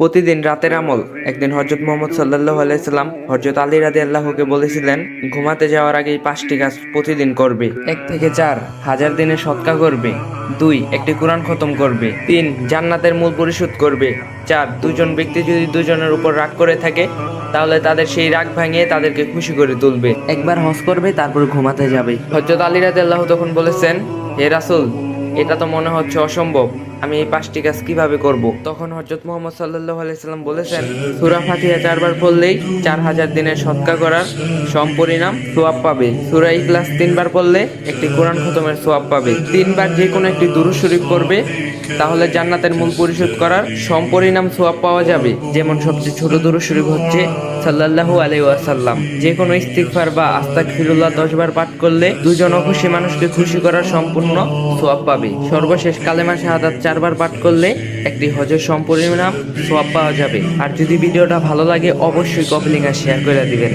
প্রতিদিন রাতের আমল। একদিন হযরত মুহাম্মদ সাল্লাল্লাহু আলাইহি সাল্লাম হযরত আলী রাদিয়াল্লাহুকে বলেছিলেন, ঘুমাতে যাওয়ার আগে এই 5টি কাজ প্রতিদিন করবে। 1 থেকে 4 হাজার দিনের সদকা করবে। 2 একটি কোরআন খতম করবে। 3 জান্নাতের মূল পরিশোধ করবে। 4 দুজন ব্যক্তি যদি দুজনের উপর রাগ করে থাকে তাহলে তাদের সেই রাগ ভাঙিয়ে তাদেরকে খুশি করে তুলবে। একবার হজ করবে, তারপর ঘুমাতে যাবে। হযরত আলী রাদিয়াল্লাহু তখন বলেছেন, হে রাসূল, এটা তো মনে হচ্ছে অসম্ভব, আমি এই 5টি কাজ কিভাবে করব? তখন হযরত মুহাম্মদ সাল্লাল্লাহু আলাইহি সাল্লাম বলেছেন, সূরা ফাতিহা 4 বার পড়লেই 4000 দিনের সদকা করার সমপরিণাম সওয়াব পাবে। সূরা ইখলাস 3 বার পড়লে একটি কোরআন খতমের সওয়াব পাবে। 3 বার যে কোনো একটি দুরূদ শরীফ পড়বে, তাহলে জান্নাতের মূল পরিশোধ করার সমপরিণাম সওয়াব পাওয়া যাবে। যেমন সবচেয়ে ছোট দুরূদ শরীফ হচ্ছে সাল্লাল্লাহু আলাইহি ওয়াসাল্লাম। যে কোনো ইস্তিগফার বা আস্তাগফিরুল্লাহ 10 বার পাঠ করলে দুজন অখুশি মানুষকে খুশি করার সম্পূর্ণ সওয়াব পাবে। সর্বশেষ কালেমা শাহাদাত 4 বার পাঠ করলে একটি হজের সম্পরিণাম সওয়াব পাওয়া যাবে। আর যদি ভিডিওটা ভালো লাগে অবশ্যই কপি লিংক আর শেয়ার করে দিবেন।